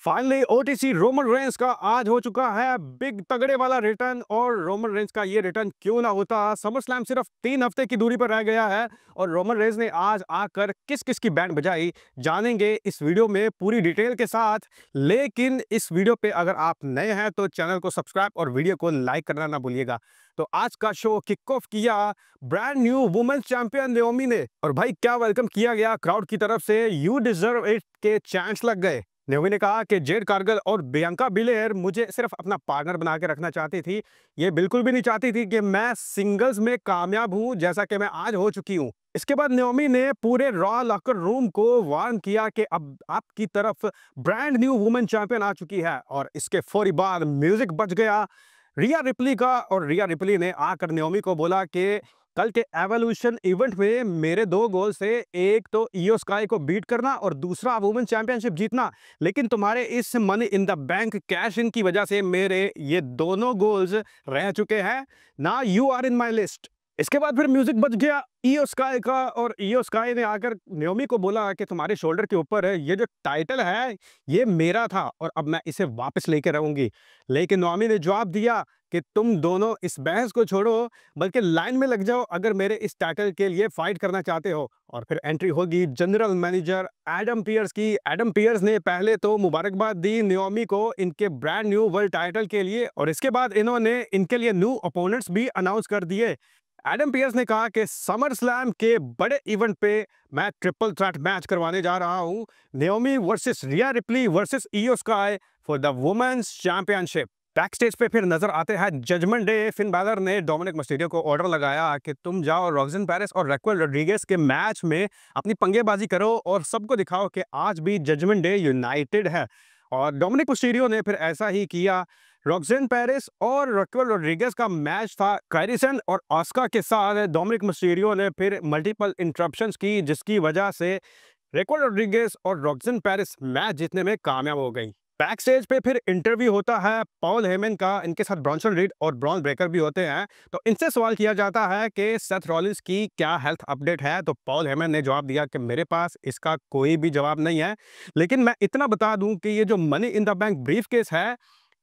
Finally OTC Roman Reigns का आज हो चुका है बिग तगड़े वाला रिटर्न। और रोमन रेंस का ये रिटर्न क्यों ना होता, समर स्लैम सिर्फ 3 हफ्ते की दूरी पर रह गया है और रोमन रेंस ने आज आकर किस किस की बैंड बजाई जानेंगे इस वीडियो में पूरी डिटेल के साथ। लेकिन इस वीडियो पे अगर आप नए हैं तो चैनल को सब्सक्राइब और वीडियो को लाइक करना ना भूलिएगा। तो आज का शो किक ऑफ किया brand new women's champion Naomi ने, और भाई क्या वेलकम किया गया क्राउड की तरफ से। यू डिजर्व इट के चैंट्स लग गए। नेओमी ने कहा कि जेड कारगिल और बियांका बिलेयर मुझे सिर्फ अपना पार्टनर बना के रखना चाहती थी, ये बिल्कुल भी नहीं चाहती थी कि मैं सिंगल्स में कामयाब हूं जैसा कि मैं आज हो चुकी हूं। इसके बाद नेओमी ने पूरे रॉ लॉकर रूम को वार्न किया कि अब आपकी तरफ ब्रांड न्यू वुमेन चैंपियन आ चुकी है। और इसके फौरी बाद म्यूजिक बज गया रिया रिप्ली का, और रिया रिप्ली ने आकर नेओमी को बोला कि कल के एवोल्यूशन इवेंट में मेरे 2 गोल से, एक तो इयो स्काई को बीट करना और दूसरा वुमेन चैंपियनशिप जीतना, लेकिन तुम्हारे इस money in the bank cash in की वजह से मेरे ये दोनों गोल्स रह चुके हैं ना। You are in my list. इसके बाद फिर म्यूजिक बज गया इयो स्काई का, और इयो स्काई ने आकर नेओमी को बोला कि तुम्हारे शोल्डर के ऊपर है ये जो टाइटल है, ये मेरा था और अब मैं इसे वापस लेके रहूंगी। लेकिन नेओमी ने जवाब दिया कि तुम दोनों इस बहस को छोड़ो, बल्कि लाइन में लग जाओ अगर मेरे इस टाइटल के लिए फाइट करना चाहते हो। और फिर एंट्री होगी जनरल मैनेजर एडम पियर्स की। एडम पियर्स ने पहले तो मुबारकबाद दी नेओमी को इनके ब्रांड न्यू वर्ल्ड टाइटल के लिए, और इसके बाद इन्होंने इनके लिए न्यू अपोनेंट्स भी अनाउंस कर दिए। एडम पियर्स ने कहा कि समर स्लैम के बड़े इवेंट पे मैं ट्रिपल थ्रेट मैच करवाने जा रहा हूं, Naomi versus Rhea Ripley versus Iyo Sky for the women's championship. Back stage पे फिर नजर आते हैं जजमेंट डे। फिन बैलर ने डोमिनिक मिस्टीरियो को ऑर्डर लगाया कि तुम जाओ रॉक्सन पेरिस और रैक्वेल रोड्रिगेज के मैच में अपनी पंगेबाजी करो और सबको दिखाओ कि आज भी जजमेंट डे यूनाइटेड है। और डोमिनिक मिस्टीरियो ने फिर ऐसा ही किया। रॉक्सन पेरिस और रैक्वेल रोड्रिगेज का मैच था कायरी सेन और ऑस्का के साथ। डोमिनिक मिस्टीरियो ने फिर मल्टीपल इंटरप्शंस की जिसकी वजह से रैक्वेल रोड्रिगेज और रॉक्सन पेरिस मैच जीतने में कामयाब हो गई। बैक स्टेज पे फिर इंटरव्यू होता है पॉल हेमन का, इनके साथ ब्रॉन्सन रीड और ब्रॉन ब्रेकर भी होते हैं। तो इनसे सवाल किया जाता है कि सेथ रॉलिंस की क्या हेल्थ अपडेट है। तो पॉल हेमन ने जवाब दिया कि मेरे पास इसका कोई भी जवाब नहीं है, लेकिन मैं इतना बता दूं कि ये जो money in the bank brief case है,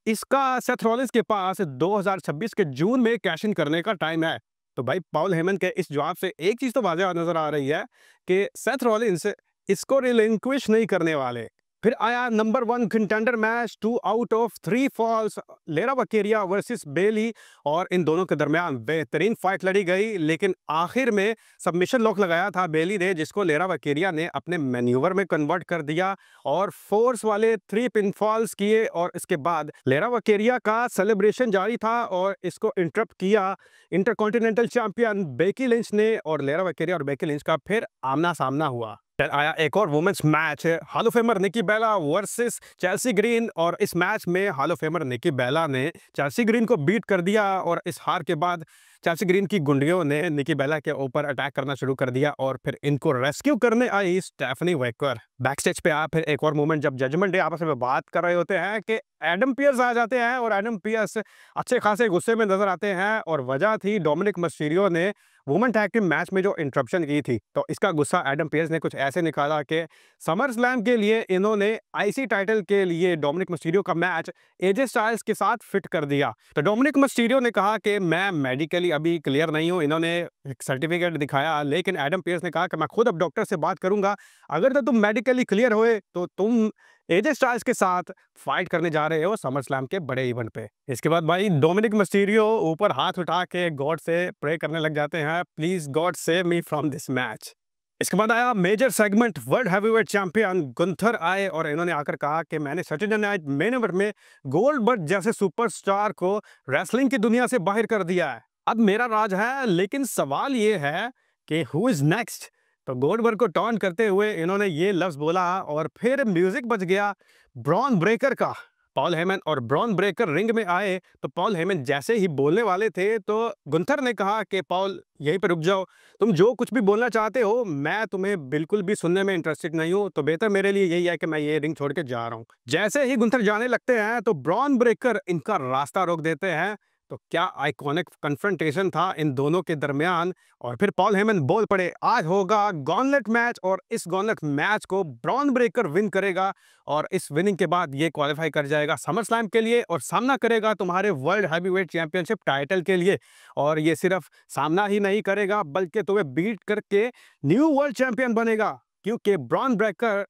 इसका सेथ रॉलिंस के पास 2026 के जून में कैश इन करने का टाइम है। तो भाई पॉल हेमन के इस जवाब से एक चीज तो वाज़ेह नजर आ रही है कि सेथ रॉलिंस इसको रिलिंक्विश नहीं करने वाले। फिर आया number 1 contender match, 2 out of 3 falls, Lyra Valkyria versus बेली, और इन दोनों के दरमियान बेहतरीन फाइट लड़ी गई। लेकिन आखिर में सबमिशन लॉक लगाया था बेली ने, जिसको लेरा वकेरिया ने अपने मैन्यूवर में कन्वर्ट कर दिया और फोर्स वाले 3 पिन फॉल्स किए। और इसके बाद लेरा वकेरिया का सेलिब्रेशन जारी था और इसको इंटरप्ट किया इंटरकॉन्टिनेंटल चैंपियन बेकी लिंच ने, और लेरा वकेरिया और बेकी लिंच का फिर आमना सामना हुआ। फिर आया एक और women's match, hall of famer Nikki Bella versus Chelsea Green, और इस मैच में hall of famer Nikki Bella ने चेल्सी ग्रीन को बीट कर दिया। और इस हार के बाद चेल्सी ग्रीन की गुंडियों ने निकी बेला के ऊपर अटैक करना शुरू कर दिया और फिर इनको रेस्क्यू करने आई स्टेफनी वेकर। बैक स्टेज पे आया फिर एक और मोमेंट जब जजमेंट डे आपस में बात कर रहे होते हैं कि एडम पियर्स आ जाते हैं, और एडम पियर्स अच्छे खासे गुस्से में नजर आते हैं। और वजह थी डोमिनिक मिस्टीरियो ने वुमेन टैग टीम मैच में जो इंटरप्शन की थी। तो इसका गुस्सा एडम पियर्स ने कुछ ऐसे निकाला कि समर स्लैम के लिए इन्होंने आईसी टाइटल के लिए डोमिनिक मिस्टीरियो का मैच एजे स्टाइल्स के साथ फिट कर दिया। तो डोमिनिक मिस्टीरियो ने कहा कि मैं मेडिकली अभी क्लियर नहीं हूं, इन्होंने एक सर्टिफिकेट दिखाया। लेकिन एडम पियर्स ने कहा कि मैं खुद अब डॉक्टर से बात करूंगा, अगर तो तुम मेडिकली क्लियर हुए तो तुम एजे स्टाइल्स के साथ फाइट करने जा रहे हो समर स्लैम के बड़े इवेंट पे। इसके बाद भाई डोमिनिक मिस्टीरियो ऊपर हाथ उठा के गॉड से प्रे करने लग जाते हैं, please god save me from this match. इसके बाद आया major segment, world heavyweight champion Gunther आए और इन्होंने आकर कहा कि मैंने सैटरडे नाइट मेन इवेंट में गोल्डबर्ग जैसे सुपरस्टार को रेसलिंग की दुनिया से बाहर कर दिया है, अब मेरा राज है। लेकिन सवाल ये है कि हु इज नेक्स्ट। तो गोल्डबर्ग को टॉन्ट करते हुए इन्होंने ये लफ्ज बोला, और फिर म्यूजिक बज गया ब्रॉन ब्रेकर का। पॉल हेमन और ब्रॉन ब्रेकर रिंग में आए तो पॉल हेमन जैसे ही बोलने वाले थे तो गुंथर ने कहा कि पॉल यहीं पे रुक जाओ, तुम जो कुछ भी बोलना चाहते हो मैं तुम्हें बिल्कुल भी सुनने में इंटरेस्टेड नहीं हूं, तो बेहतर मेरे लिए यही है कि मैं ये रिंग छोड़ के जा रहा हूं। जैसे ही गुंथर जाने लगते हैं तो ब्रॉन ब्रेकर इनका रास्ता रोक देते हैं। तो क्या आइकॉनिक कन्फ्रंटेशन था इन दोनों के दरमियान। और फिर पॉल हेमन बोल पड़े, आज होगा गॉनलेट मैच और इस गॉनलेट मैच को ब्रॉन ब्रेकर विन करेगा और इस विनिंग के बाद ये क्वालिफाई कर जाएगा समर स्लैम के लिए और सामना करेगा तुम्हारे वर्ल्ड हैवीवेट चैंपियनशिप टाइटल के लिए। और ये सिर्फ सामना ही नहीं करेगा बल्कि तुम्हें बीट करके न्यू वर्ल्ड चैंपियन बनेगा, क्योंकि Bron Breakker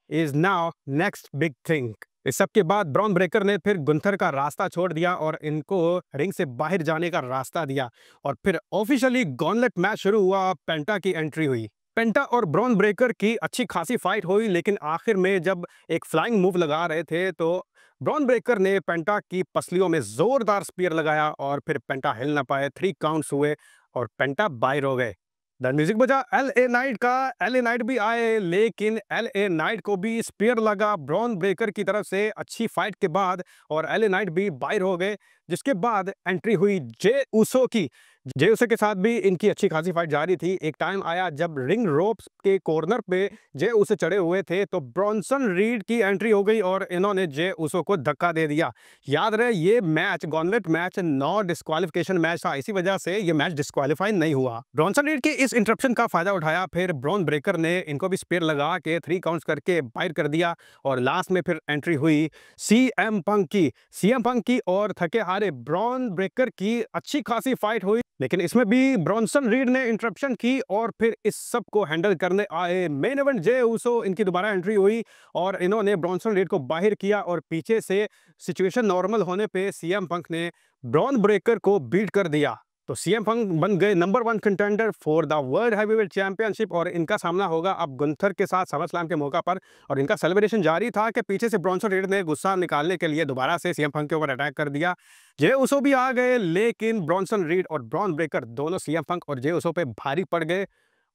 is now next big thing. इस सब के बाद ब्रॉन ब्रेकर ने फिर गुंथर का रास्ता छोड़ दिया और इनको रिंग से बाहर जाने का रास्ता दिया और फिर ऑफिशियली गॉनलेट मैच शुरू हुआ। पेंटा की एंट्री हुई। पेंटा और ब्रॉन ब्रेकर की अच्छी खासी फाइट हुई, लेकिन आखिर में जब एक फ्लाइंग मूव लगा रहे थे तो ब्रॉन ब्रेकर ने पेंटा की पसलियों में जोरदार स्पीयर लगाया और फिर पेंटा हिल ना पाए। 3 काउंट्स हुए और पेंटा बाहर हो गए। द म्यूजिक बजा एलए नाइट का। एलए नाइट भी आए, लेकिन एलए नाइट को भी स्पीयर लगा ब्रॉन ब्रेकर की तरफ से अच्छी फाइट के बाद और एलए नाइट भी बाहर हो गए। जिसके बाद एंट्री हुई जे उसो की। जे उसो के साथ भी इनकी अच्छी खासी फाइट जारी थी। एक टाइम आया जब रिंग रोप्स के कॉर्नर पे जे उसो चढ़े हुए थे तो ब्रॉनसन रीड की एंट्री हो गई और इन्होंने जे उसो को धक्का दे दिया। याद रहे ये match gauntlet match no disqualification match था, इसी वजह से ये मैच डिस्क्वालीफाई नहीं हुआ। ब्रॉनसन रीड के इस इंटरप्शन का फायदा उठाया फिर ब्रॉन ब्रेकर ने इनको भी स्पेयर लगा के 3 काउंट्स करके बाहर कर दिया और लास्ट में फिर एंट्री हुई सीएम पंक की। सीएम पंक की और थके हारे ब्रॉन ब्रेकर की अच्छी खासी फाइट हुई, लेकिन इसमें भी ब्रॉनसन रीड ने इंटरप्शन की और फिर इस सब को हैंडल करने आए मेन इवेंट जे उसो। इनकी दोबारा एंट्री हुई और इन्होंने ब्रॉनसन रीड को बाहर किया और पीछे से सिचुएशन नॉर्मल होने पे सीएम पंक ने ब्रॉन ब्रेकर को बीट कर दिया। तो सीएम पंक बन गए number 1 contender for the world heavyweight championship और इनका सामना होगा अब गुंथर के साथ समर स्लैम के मौका पर। और इनका सेलिब्रेशन जारी था कि पीछे से ब्रॉनसन रीड ने गुस्सा निकालने के लिए दोबारा से सीएम पंक के ऊपर अटैक कर दिया। जे उसो भी आ गए, लेकिन ब्रॉनसन रीड और ब्रॉन ब्रेकर दोनों सीएम पंक और जे उसो पे भारी पड़ गए।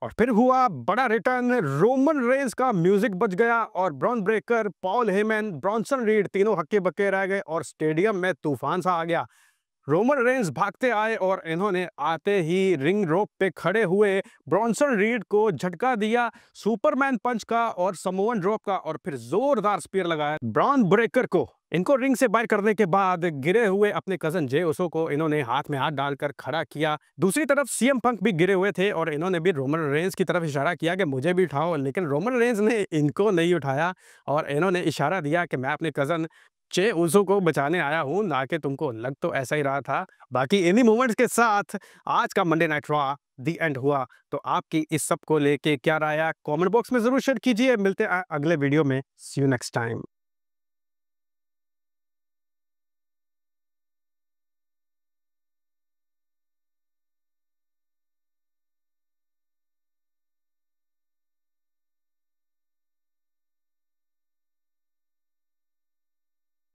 और फिर हुआ बड़ा रिटर्न। रोमन रेंस का म्यूजिक बज गया और Bron Breakker, Paul Heyman, Bronson Reed तीनों हक्के बक्के रह गए और स्टेडियम में तूफान सा आ गया। रोमन रेंस भागते आए और इन्होंने आते ही रिंग रोप पे खड़े हुए ब्रॉनसन रीड को झटका दिया सुपरमैन पंच का और समोवन ड्रॉप का और फिर जोरदार स्पीयर लगाया ब्रॉन ब्रेकर को। इनको रिंग से बाहर करने के बाद गिरे हुए अपने कजन जे उसो को इन्होंने हाथ में हाथ डालकर खड़ा किया। दूसरी तरफ सीएम पंक भी गिरे हुए थे और इन्होंने भी रोमन रेंस की तरफ इशारा किया कि मुझे भी उठाओ, लेकिन रोमन रेंस ने इनको नहीं उठाया और इन्होंने इशारा दिया कि मैं अपने कजन चे उज़ो को बचाने आया हूँ, ना कि तुमको। लग तो ऐसा ही रहा था। बाकी इन्हीं मोमेंट्स के साथ आज का Monday night raw the and हुआ। तो आपकी इस सब को लेके क्या राय है कमेंट बॉक्स में ज़रूर शेयर कीजिए। मिलते हैं अगले वीडियो में। सी यू नेक्स्ट टाइम।